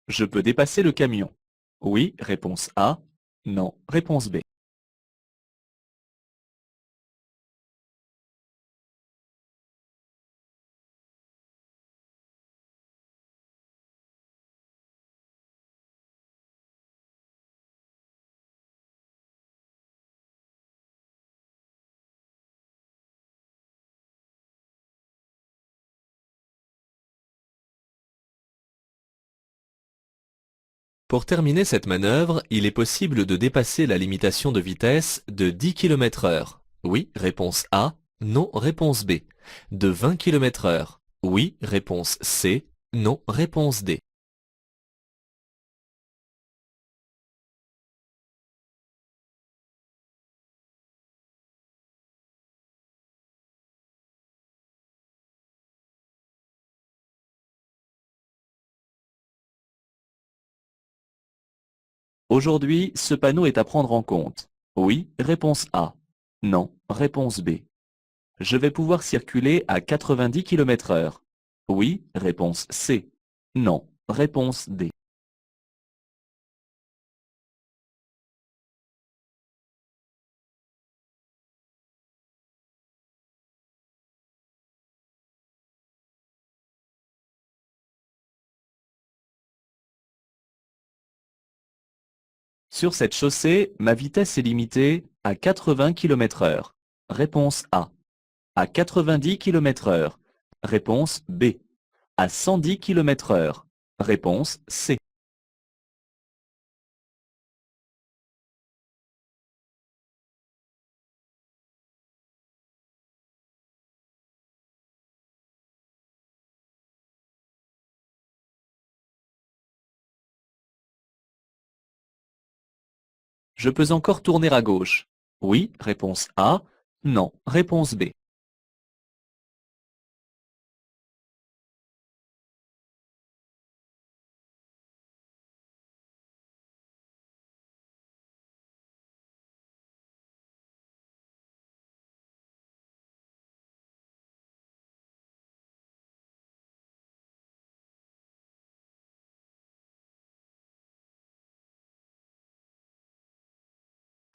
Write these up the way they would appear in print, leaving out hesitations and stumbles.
Je peux dépasser le camion. Oui, réponse A. Non, réponse B. Pour terminer cette manœuvre, il est possible de dépasser la limitation de vitesse de 10 km/h. Oui, réponse A. Non, réponse B. De 20 km/h. Oui, réponse C. Non, réponse D. Aujourd'hui, ce panneau est à prendre en compte. Oui, réponse A. Non, réponse B. Je vais pouvoir circuler à 90 km/h. Oui, réponse C. Non, réponse D. Sur cette chaussée, ma vitesse est limitée à 80 km/h. Réponse A. À 90 km/h. Réponse B. À 110 km/h. Réponse C. Je peux encore tourner à gauche. Oui, réponse A. Non, réponse B.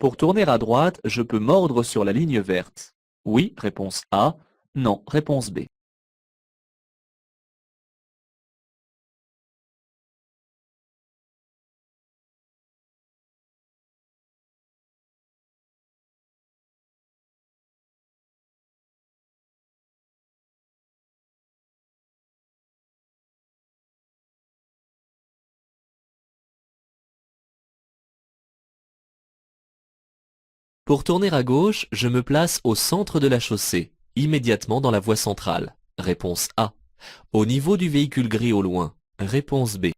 Pour tourner à droite, je peux mordre sur la ligne verte. Oui, réponse A. Non, réponse B. Pour tourner à gauche, je me place au centre de la chaussée, immédiatement dans la voie centrale. Réponse A. Au niveau du véhicule gris au loin. Réponse B.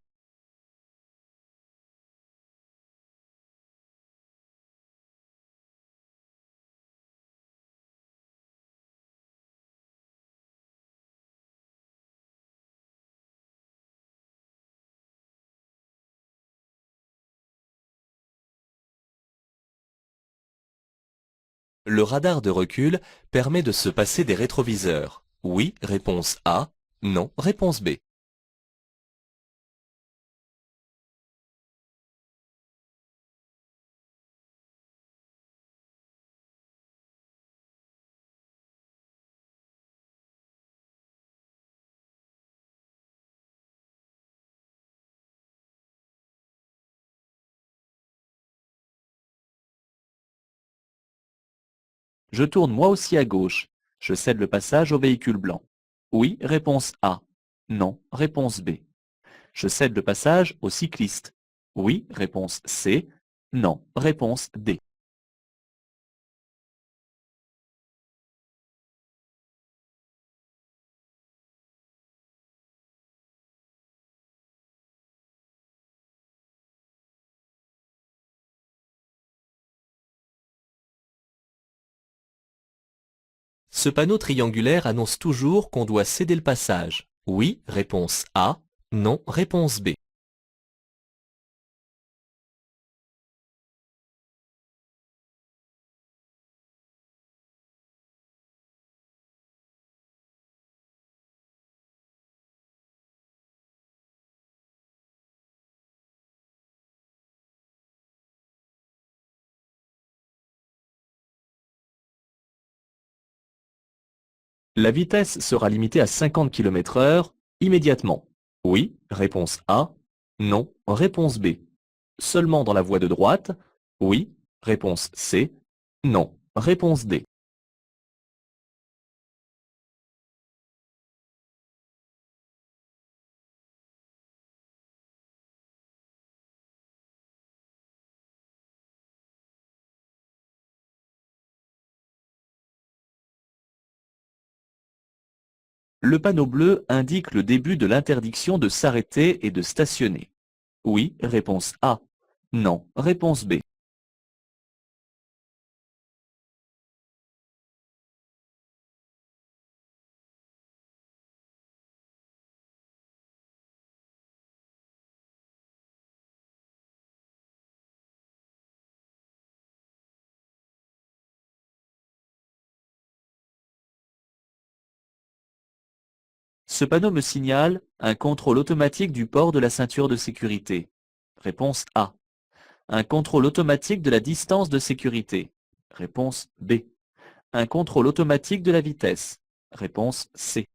Le radar de recul permet de se passer des rétroviseurs. Oui, réponse A. Non, réponse B. Je tourne moi aussi à gauche. Je cède le passage au véhicule blanc. Oui, réponse A. Non, réponse B. Je cède le passage au cycliste. Oui, réponse C. Non, réponse D. Ce panneau triangulaire annonce toujours qu'on doit céder le passage. Oui, réponse A. Non, réponse B. La vitesse sera limitée à 50 km/h immédiatement. Oui, réponse A. Non, réponse B. Seulement dans la voie de droite. Oui, réponse C. Non, réponse D. Le panneau bleu indique le début de l'interdiction de s'arrêter et de stationner. Oui, réponse A. Non, réponse B. Ce panneau me signale un contrôle automatique du port de la ceinture de sécurité. Réponse A. Un contrôle automatique de la distance de sécurité. Réponse B. Un contrôle automatique de la vitesse. Réponse C.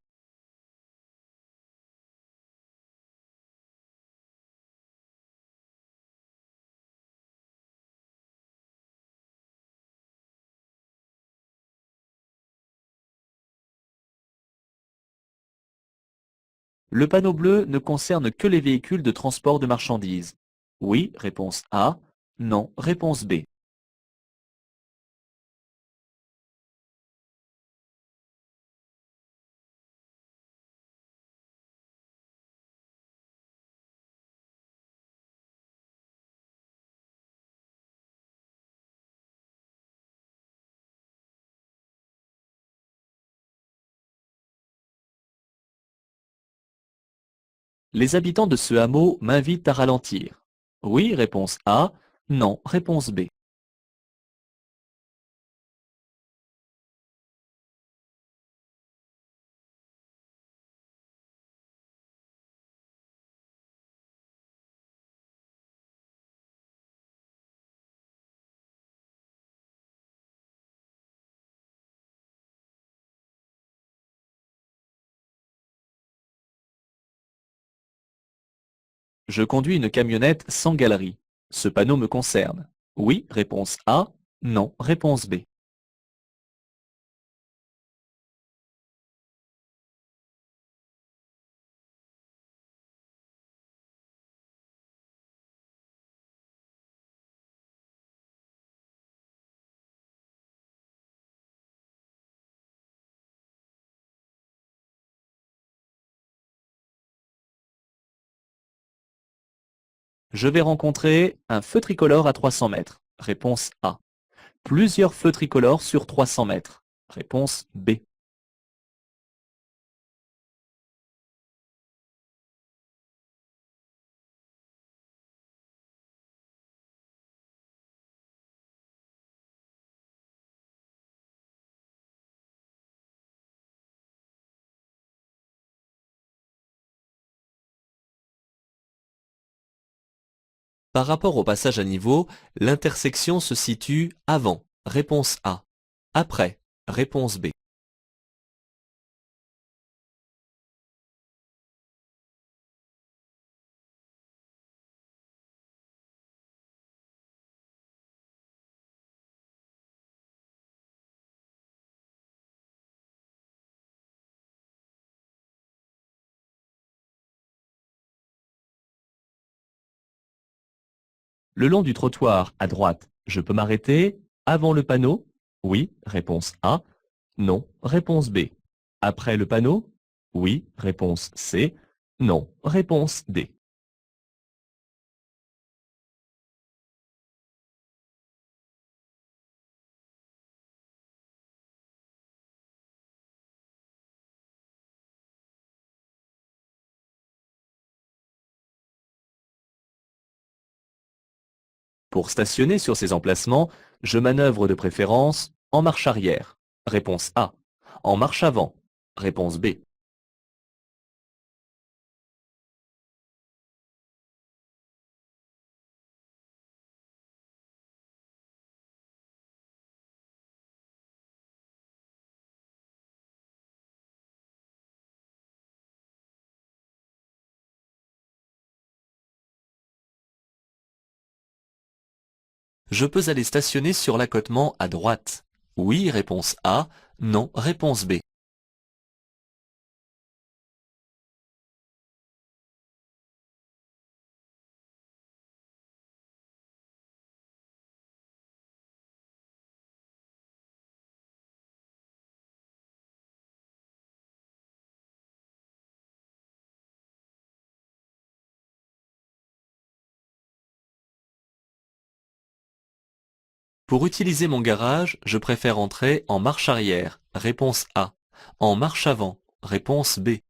Le panneau bleu ne concerne que les véhicules de transport de marchandises. Oui, réponse A. Non, réponse B. Les habitants de ce hameau m'invitent à ralentir. Oui, réponse A. Non, réponse B. Je conduis une camionnette sans galerie. Ce panneau me concerne. Oui, réponse A. Non, réponse B. Je vais rencontrer un feu tricolore à 300 mètres. Réponse A. Plusieurs feux tricolores sur 300 mètres. Réponse B. Par rapport au passage à niveau, l'intersection se situe avant. Réponse A. Après. Réponse B. Le long du trottoir, à droite, je peux m'arrêter avant le panneau? Oui, réponse A. Non, réponse B. Après le panneau? Oui, réponse C. Non, réponse D. Pour stationner sur ces emplacements, je manœuvre de préférence en marche arrière. Réponse A. En marche avant. Réponse B. Je peux aller stationner sur l'accotement à droite. Oui, réponse A. Non, réponse B. Pour utiliser mon garage, je préfère entrer en marche arrière. Réponse A. En marche avant. Réponse B.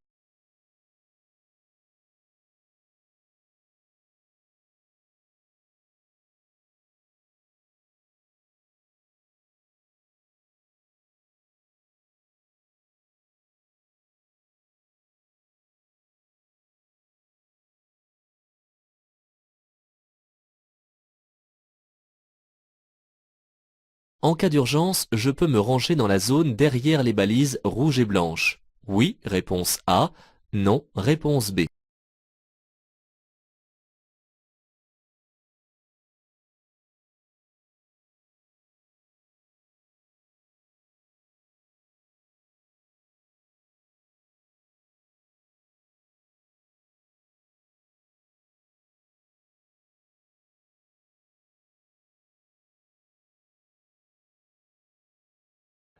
En cas d'urgence, je peux me ranger dans la zone derrière les balises rouges et blanches. Oui, réponse A. Non, réponse B.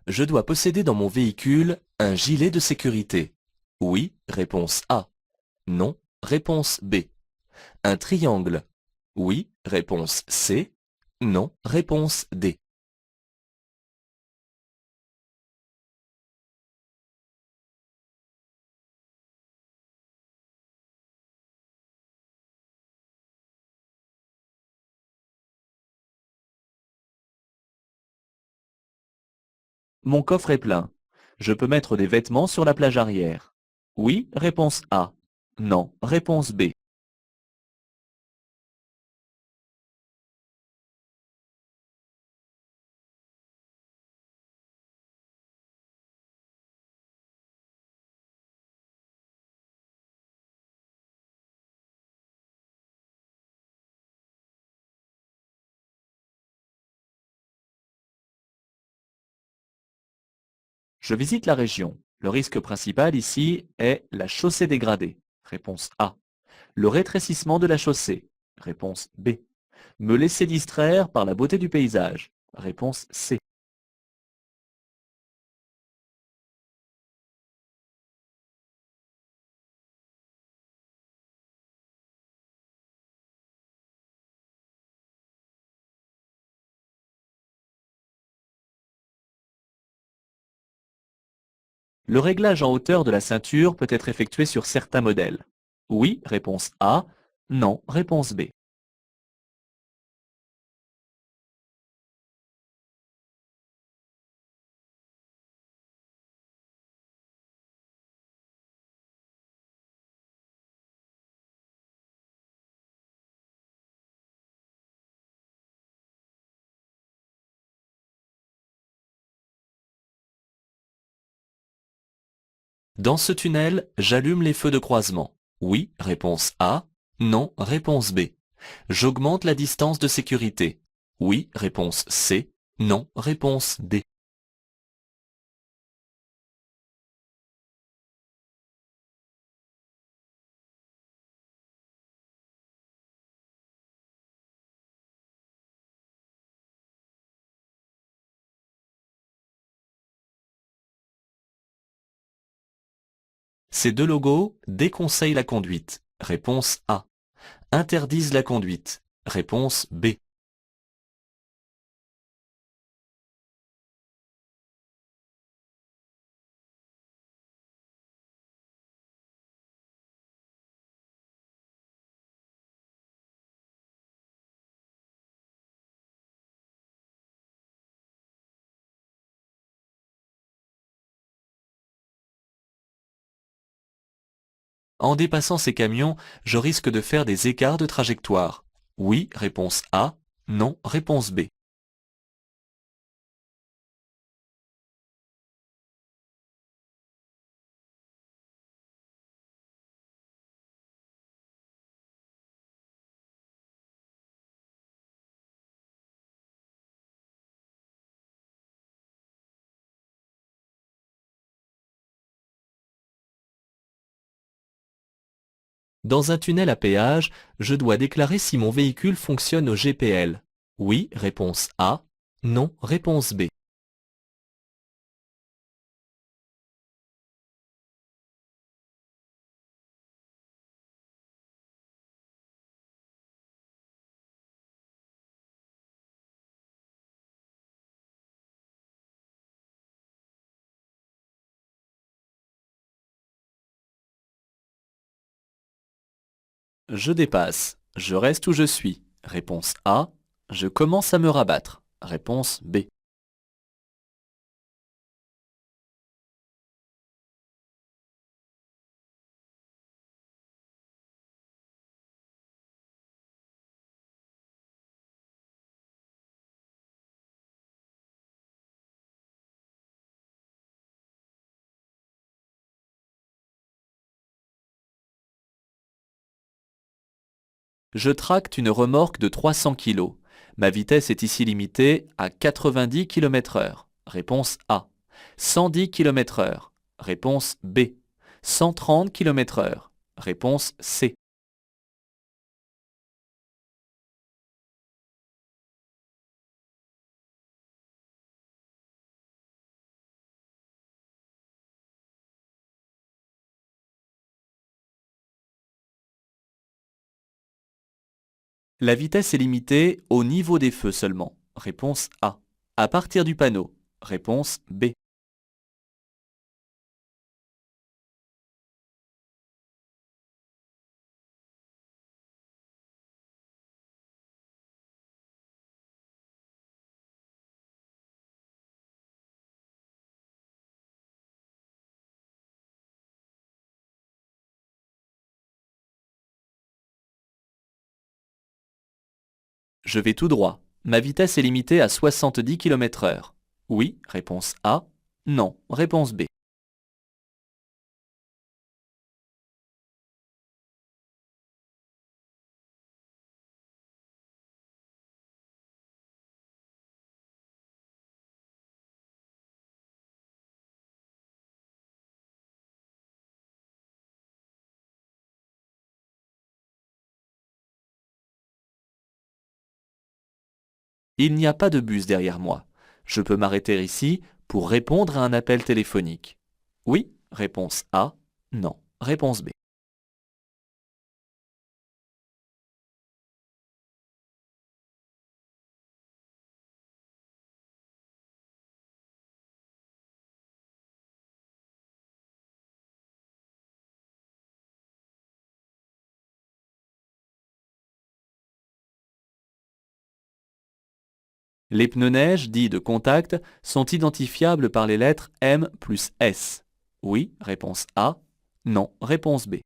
Je dois posséder dans mon véhicule un gilet de sécurité. Oui, réponse A. Non, réponse B. Un triangle. Oui, réponse C. Non, réponse D. Mon coffre est plein. Je peux mettre des vêtements sur la plage arrière. Oui, réponse A. Non, réponse B. Je visite la région. Le risque principal ici est la chaussée dégradée. Réponse A. Le rétrécissement de la chaussée. Réponse B. Me laisser distraire par la beauté du paysage. Réponse C. Le réglage en hauteur de la ceinture peut être effectué sur certains modèles. Oui, réponse A. Non, réponse B. Dans ce tunnel, j'allume les feux de croisement. Oui, réponse A. Non, réponse B. J'augmente la distance de sécurité. Oui, réponse C. Non, réponse D. Ces deux logos déconseillent la conduite. Réponse A. Interdisent la conduite. Réponse B. En dépassant ces camions, je risque de faire des écarts de trajectoire. Oui, réponse A. Non, réponse B. Dans un tunnel à péage, je dois déclarer si mon véhicule fonctionne au GPL. Oui, réponse A. Non, réponse B. Je dépasse. Je reste où je suis. Réponse A. Je commence à me rabattre. Réponse B. Je tracte une remorque de 300 kg. Ma vitesse est ici limitée à 90 km/h. Réponse A. 110 km/h. Réponse B. 130 km/h. Réponse C. La vitesse est limitée au niveau des feux seulement. Réponse A. À partir du panneau. Réponse B. Je vais tout droit. Ma vitesse est limitée à 70 km/h. Oui, réponse A. Non, réponse B. Il n'y a pas de bus derrière moi. Je peux m'arrêter ici pour répondre à un appel téléphonique. Oui, réponse A. Non, réponse B. Les pneus neige dits de contact sont identifiables par les lettres M plus S. Oui, réponse A. Non, réponse B.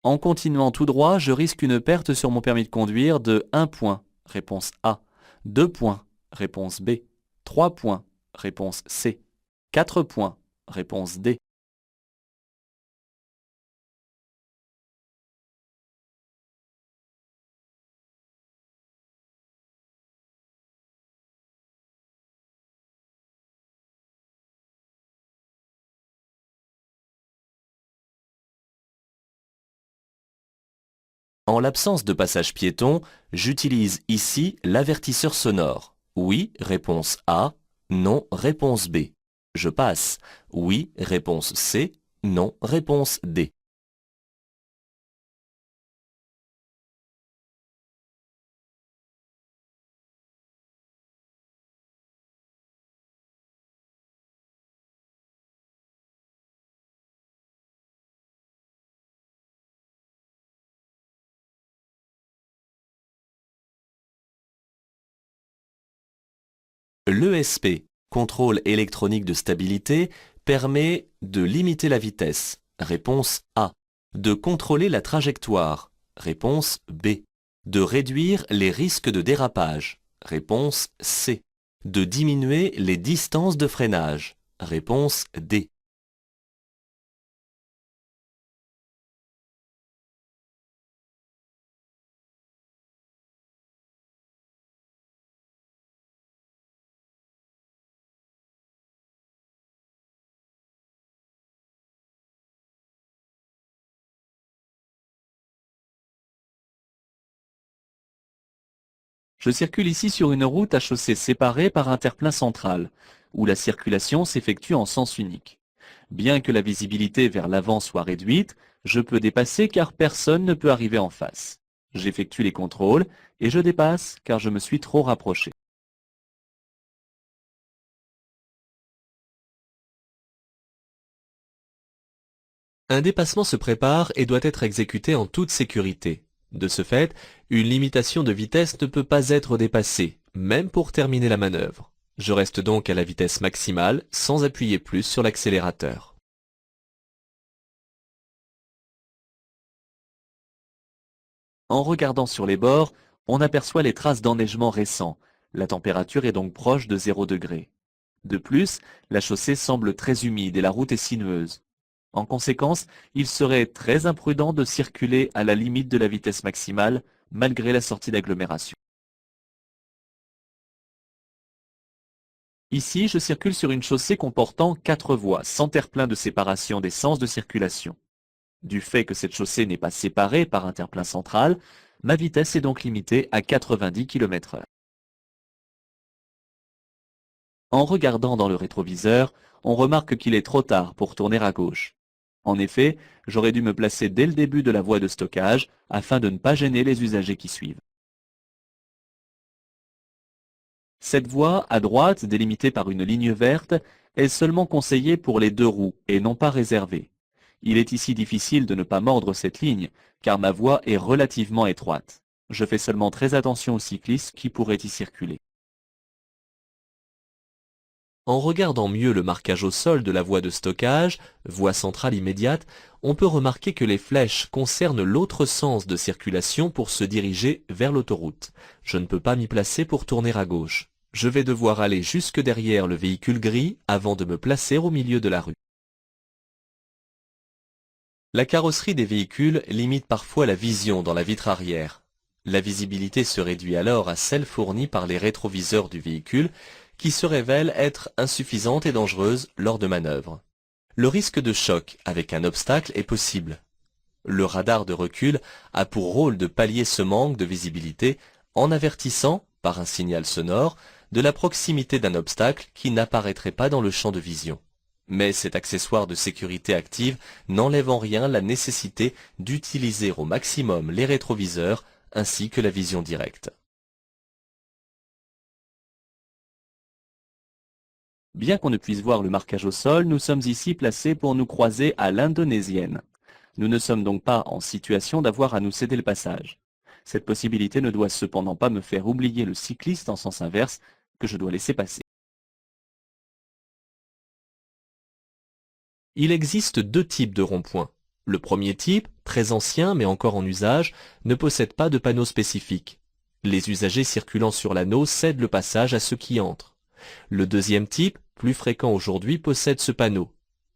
En continuant tout droit, je risque une perte sur mon permis de conduire de 1 point. Réponse A. 2 points. Réponse B. 3 points. Réponse C. 4 points. Réponse D. En l'absence de passage piéton, j'utilise ici l'avertisseur sonore. Oui, réponse A. Non, réponse B. Je passe. Oui, réponse C. Non, réponse D. L'ESP, contrôle électronique de stabilité, permet de limiter la vitesse. Réponse A. De contrôler la trajectoire. Réponse B. De réduire les risques de dérapage. Réponse C. De diminuer les distances de freinage. Réponse D. Je circule ici sur une route à chaussée séparée par un terre-plein central, où la circulation s'effectue en sens unique. Bien que la visibilité vers l'avant soit réduite, je peux dépasser car personne ne peut arriver en face. J'effectue les contrôles et je dépasse car je me suis trop rapproché. Un dépassement se prépare et doit être exécuté en toute sécurité. De ce fait, une limitation de vitesse ne peut pas être dépassée, même pour terminer la manœuvre. Je reste donc à la vitesse maximale sans appuyer plus sur l'accélérateur. En regardant sur les bords, on aperçoit les traces d'enneigement récent. La température est donc proche de 0 degré. De plus, la chaussée semble très humide et la route est sinueuse. En conséquence, il serait très imprudent de circuler à la limite de la vitesse maximale, malgré la sortie d'agglomération. Ici, je circule sur une chaussée comportant 4 voies, sans terre-plein de séparation des sens de circulation. Du fait que cette chaussée n'est pas séparée par un terre-plein central, ma vitesse est donc limitée à 90 km/h. En regardant dans le rétroviseur, on remarque qu'il est trop tard pour tourner à gauche. En effet, j'aurais dû me placer dès le début de la voie de stockage afin de ne pas gêner les usagers qui suivent. Cette voie, à droite, délimitée par une ligne verte, est seulement conseillée pour les 2 roues et non pas réservée. Il est ici difficile de ne pas mordre cette ligne, car ma voie est relativement étroite. Je fais seulement très attention aux cyclistes qui pourraient y circuler. En regardant mieux le marquage au sol de la voie de stockage, voie centrale immédiate, on peut remarquer que les flèches concernent l'autre sens de circulation pour se diriger vers l'autoroute. Je ne peux pas m'y placer pour tourner à gauche. Je vais devoir aller jusque derrière le véhicule gris avant de me placer au milieu de la rue. La carrosserie des véhicules limite parfois la vision dans la vitre arrière. La visibilité se réduit alors à celle fournie par les rétroviseurs du véhicule qui se révèlent être insuffisantes et dangereuses lors de manœuvres. Le risque de choc avec un obstacle est possible. Le radar de recul a pour rôle de pallier ce manque de visibilité en avertissant, par un signal sonore, de la proximité d'un obstacle qui n'apparaîtrait pas dans le champ de vision. Mais cet accessoire de sécurité active n'enlève en rien la nécessité d'utiliser au maximum les rétroviseurs ainsi que la vision directe. Bien qu'on ne puisse voir le marquage au sol, nous sommes ici placés pour nous croiser à l'indonésienne. Nous ne sommes donc pas en situation d'avoir à nous céder le passage. Cette possibilité ne doit cependant pas me faire oublier le cycliste en sens inverse que je dois laisser passer. Il existe 2 types de ronds-points. Le premier type, très ancien mais encore en usage, ne possède pas de panneau spécifique. Les usagers circulant sur l'anneau cèdent le passage à ceux qui entrent. Le deuxième type, plus fréquent aujourd'hui, possède ce panneau.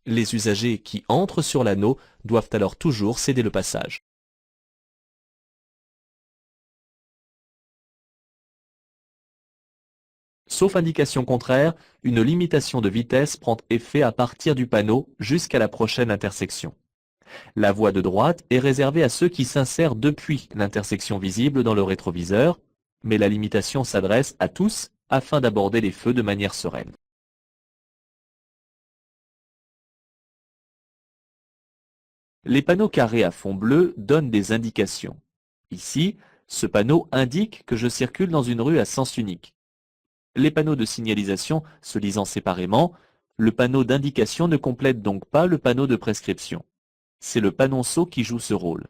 Les usagers qui entrent sur l'anneau doivent alors toujours céder le passage. Sauf indication contraire, une limitation de vitesse prend effet à partir du panneau jusqu'à la prochaine intersection. La voie de droite est réservée à ceux qui s'insèrent depuis l'intersection visible dans le rétroviseur, mais la limitation s'adresse à tous afin d'aborder les feux de manière sereine. Les panneaux carrés à fond bleu donnent des indications. Ici, ce panneau indique que je circule dans une rue à sens unique. Les panneaux de signalisation se lisant séparément, le panneau d'indication ne complète donc pas le panneau de prescription. C'est le panonceau qui joue ce rôle.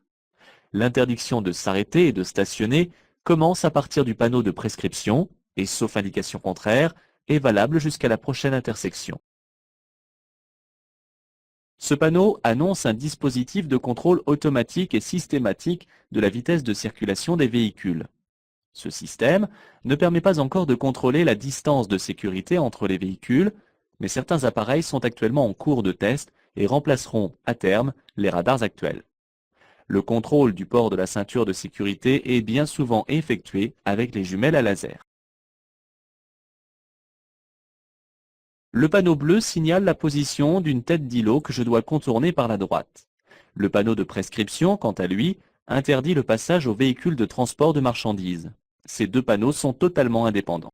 L'interdiction de s'arrêter et de stationner commence à partir du panneau de prescription et, sauf indication contraire, est valable jusqu'à la prochaine intersection. Ce panneau annonce un dispositif de contrôle automatique et systématique de la vitesse de circulation des véhicules. Ce système ne permet pas encore de contrôler la distance de sécurité entre les véhicules, mais certains appareils sont actuellement en cours de test et remplaceront, à terme, les radars actuels. Le contrôle du port de la ceinture de sécurité est bien souvent effectué avec les jumelles à laser. Le panneau bleu signale la position d'une tête d'îlot que je dois contourner par la droite. Le panneau de prescription, quant à lui, interdit le passage aux véhicules de transport de marchandises. Ces deux panneaux sont totalement indépendants.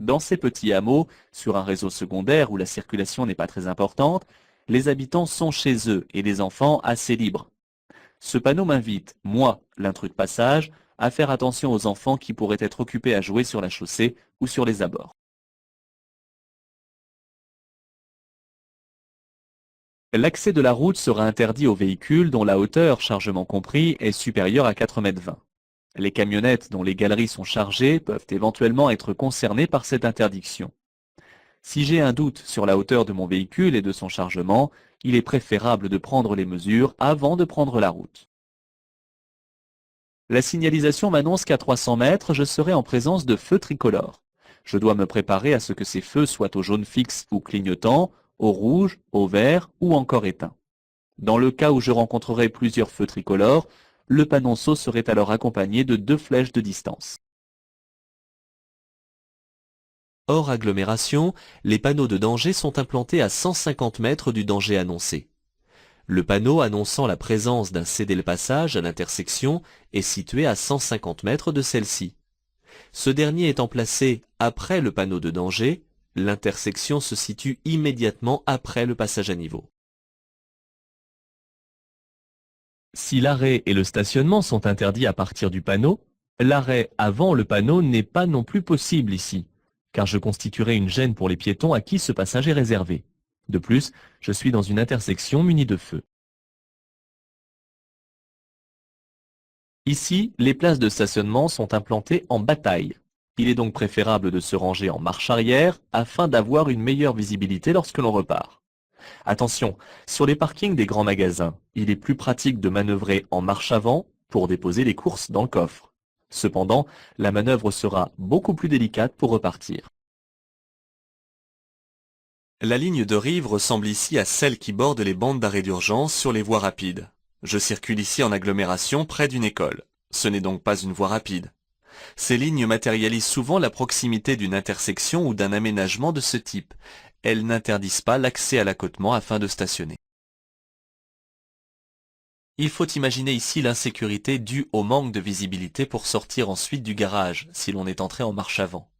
Dans ces petits hameaux, sur un réseau secondaire où la circulation n'est pas très importante, les habitants sont chez eux et les enfants assez libres. Ce panneau m'invite, moi, l'intrus de passage, à faire attention aux enfants qui pourraient être occupés à jouer sur la chaussée ou sur les abords. L'accès de la route sera interdit aux véhicules dont la hauteur, chargement compris, est supérieure à 4,20 m. Les camionnettes dont les galeries sont chargées peuvent éventuellement être concernées par cette interdiction. Si j'ai un doute sur la hauteur de mon véhicule et de son chargement, il est préférable de prendre les mesures avant de prendre la route. La signalisation m'annonce qu'à 300 mètres, je serai en présence de feux tricolores. Je dois me préparer à ce que ces feux soient au jaune fixe ou clignotant, au rouge, au vert ou encore éteint. Dans le cas où je rencontrerai plusieurs feux tricolores, le panonceau serait alors accompagné de 2 flèches de distance. Hors agglomération, les panneaux de danger sont implantés à 150 mètres du danger annoncé. Le panneau annonçant la présence d'un cédé-le-passage à l'intersection est situé à 150 mètres de celle-ci. Ce dernier étant placé après le panneau de danger, l'intersection se situe immédiatement après le passage à niveau. Si l'arrêt et le stationnement sont interdits à partir du panneau, l'arrêt avant le panneau n'est pas non plus possible ici, car je constituerai une gêne pour les piétons à qui ce passage est réservé. De plus, je suis dans une intersection munie de feux. Ici, les places de stationnement sont implantées en bataille. Il est donc préférable de se ranger en marche arrière afin d'avoir une meilleure visibilité lorsque l'on repart. Attention, sur les parkings des grands magasins, il est plus pratique de manœuvrer en marche avant pour déposer les courses dans le coffre. Cependant, la manœuvre sera beaucoup plus délicate pour repartir. La ligne de rive ressemble ici à celle qui borde les bandes d'arrêt d'urgence sur les voies rapides. Je circule ici en agglomération près d'une école. Ce n'est donc pas une voie rapide. Ces lignes matérialisent souvent la proximité d'une intersection ou d'un aménagement de ce type. Elles n'interdisent pas l'accès à l'accotement afin de stationner. Il faut imaginer ici l'insécurité due au manque de visibilité pour sortir ensuite du garage si l'on est entré en marche avant.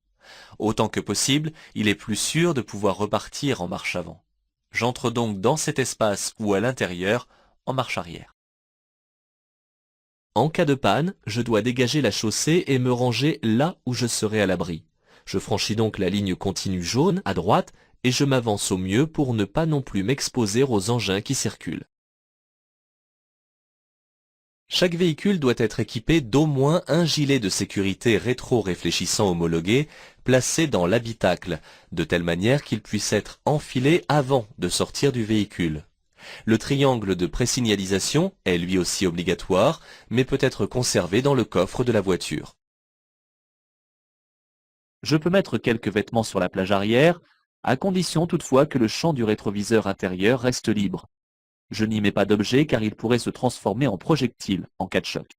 Autant que possible, il est plus sûr de pouvoir repartir en marche avant. J'entre donc dans cet espace ou à l'intérieur en marche arrière. En cas de panne, je dois dégager la chaussée et me ranger là où je serai à l'abri. Je franchis donc la ligne continue jaune à droite et je m'avance au mieux pour ne pas non plus m'exposer aux engins qui circulent. Chaque véhicule doit être équipé d'au moins un gilet de sécurité rétro-réfléchissant homologué placé dans l'habitacle, de telle manière qu'il puisse être enfilé avant de sortir du véhicule. Le triangle de présignalisation est lui aussi obligatoire, mais peut être conservé dans le coffre de la voiture. Je peux mettre quelques vêtements sur la plage arrière, à condition toutefois que le champ du rétroviseur intérieur reste libre. Je n'y mets pas d'objet car il pourrait se transformer en projectile en cas de choc.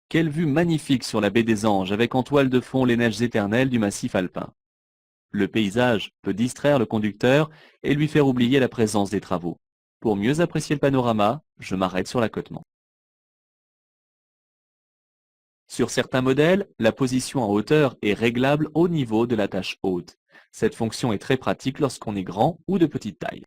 Quelle vue magnifique sur la baie des Anges avec en toile de fond les neiges éternelles du massif alpin. Le paysage peut distraire le conducteur et lui faire oublier la présence des travaux. Pour mieux apprécier le panorama, je m'arrête sur l'accotement. Sur certains modèles, la position en hauteur est réglable au niveau de la tâche haute. Cette fonction est très pratique lorsqu'on est grand ou de petite taille.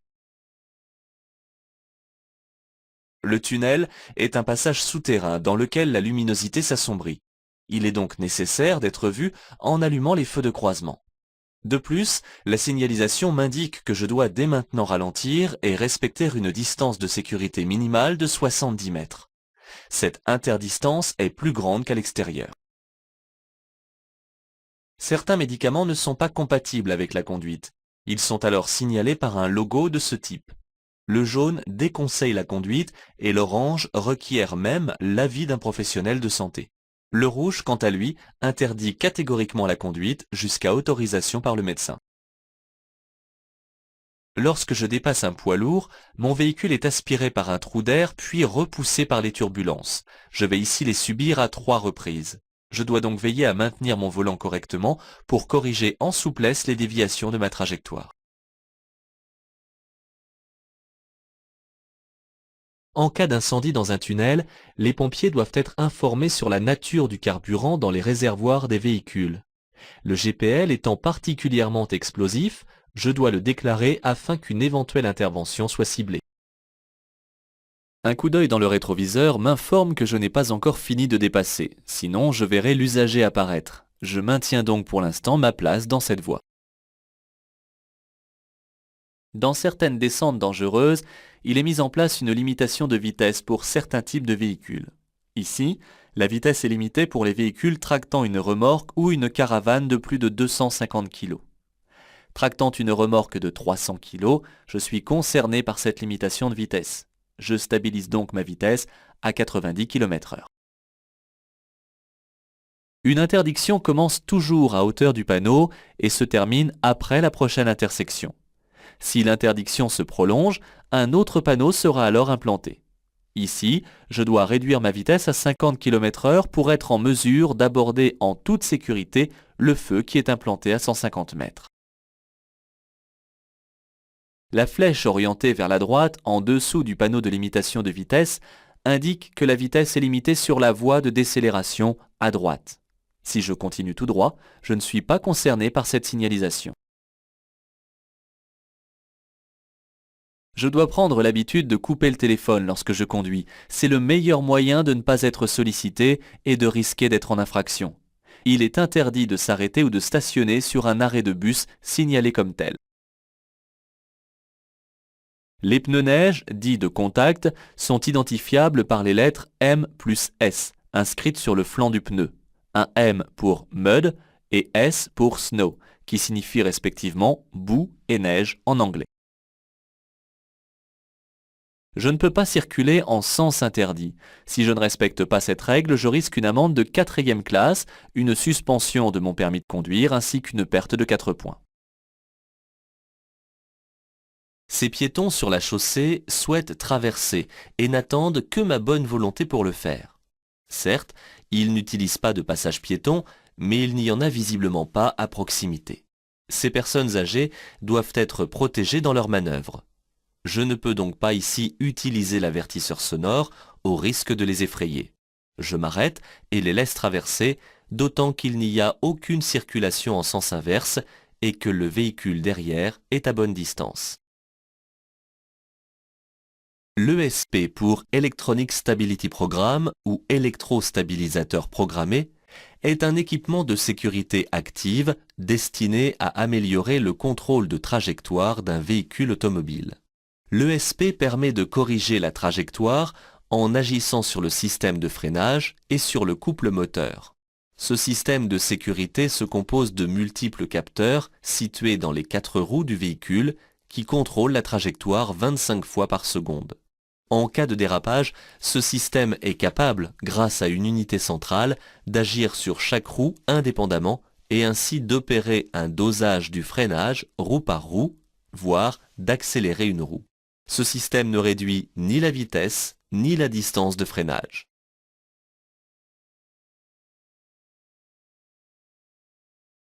Le tunnel est un passage souterrain dans lequel la luminosité s'assombrit. Il est donc nécessaire d'être vu en allumant les feux de croisement. De plus, la signalisation m'indique que je dois dès maintenant ralentir et respecter une distance de sécurité minimale de 70 mètres. Cette interdistance est plus grande qu'à l'extérieur. Certains médicaments ne sont pas compatibles avec la conduite. Ils sont alors signalés par un logo de ce type. Le jaune déconseille la conduite et l'orange requiert même l'avis d'un professionnel de santé. Le rouge, quant à lui, interdit catégoriquement la conduite jusqu'à autorisation par le médecin. Lorsque je dépasse un poids lourd, mon véhicule est aspiré par un trou d'air puis repoussé par les turbulences. Je vais ici les subir à 3 reprises. Je dois donc veiller à maintenir mon volant correctement pour corriger en souplesse les déviations de ma trajectoire. En cas d'incendie dans un tunnel, les pompiers doivent être informés sur la nature du carburant dans les réservoirs des véhicules. Le GPL étant particulièrement explosif, je dois le déclarer afin qu'une éventuelle intervention soit ciblée. Un coup d'œil dans le rétroviseur m'informe que je n'ai pas encore fini de dépasser, sinon je verrai l'usager apparaître. Je maintiens donc pour l'instant ma place dans cette voie. Dans certaines descentes dangereuses, il est mis en place une limitation de vitesse pour certains types de véhicules. Ici, la vitesse est limitée pour les véhicules tractant une remorque ou une caravane de plus de 250 kg. Tractant une remorque de 300 kg, je suis concerné par cette limitation de vitesse. Je stabilise donc ma vitesse à 90 km/h. Une interdiction commence toujours à hauteur du panneau et se termine après la prochaine intersection. Si l'interdiction se prolonge, un autre panneau sera alors implanté. Ici, je dois réduire ma vitesse à 50 km/h pour être en mesure d'aborder en toute sécurité le feu qui est implanté à 150 mètres. La flèche orientée vers la droite en dessous du panneau de limitation de vitesse indique que la vitesse est limitée sur la voie de décélération à droite. Si je continue tout droit, je ne suis pas concerné par cette signalisation. Je dois prendre l'habitude de couper le téléphone lorsque je conduis. C'est le meilleur moyen de ne pas être sollicité et de risquer d'être en infraction. Il est interdit de s'arrêter ou de stationner sur un arrêt de bus signalé comme tel. Les pneus neige, dits de contact, sont identifiables par les lettres M plus S, inscrites sur le flanc du pneu. Un M pour mud et S pour snow, qui signifie respectivement boue et neige en anglais. Je ne peux pas circuler en sens interdit. Si je ne respecte pas cette règle, je risque une amende de 4e classe, une suspension de mon permis de conduire ainsi qu'une perte de 4 points. Ces piétons sur la chaussée souhaitent traverser et n'attendent que ma bonne volonté pour le faire. Certes, ils n'utilisent pas de passage piéton, mais il n'y en a visiblement pas à proximité. Ces personnes âgées doivent être protégées dans leurs manœuvres. Je ne peux donc pas ici utiliser l'avertisseur sonore au risque de les effrayer. Je m'arrête et les laisse traverser, d'autant qu'il n'y a aucune circulation en sens inverse et que le véhicule derrière est à bonne distance. L'ESP pour Electronic Stability Program ou électrostabilisateur programmé est un équipement de sécurité active destiné à améliorer le contrôle de trajectoire d'un véhicule automobile. L'ESP permet de corriger la trajectoire en agissant sur le système de freinage et sur le couple moteur. Ce système de sécurité se compose de multiples capteurs situés dans les 4 roues du véhicule qui contrôlent la trajectoire 25 fois par seconde. En cas de dérapage, ce système est capable, grâce à une unité centrale, d'agir sur chaque roue indépendamment et ainsi d'opérer un dosage du freinage roue par roue, voire d'accélérer une roue. Ce système ne réduit ni la vitesse ni la distance de freinage.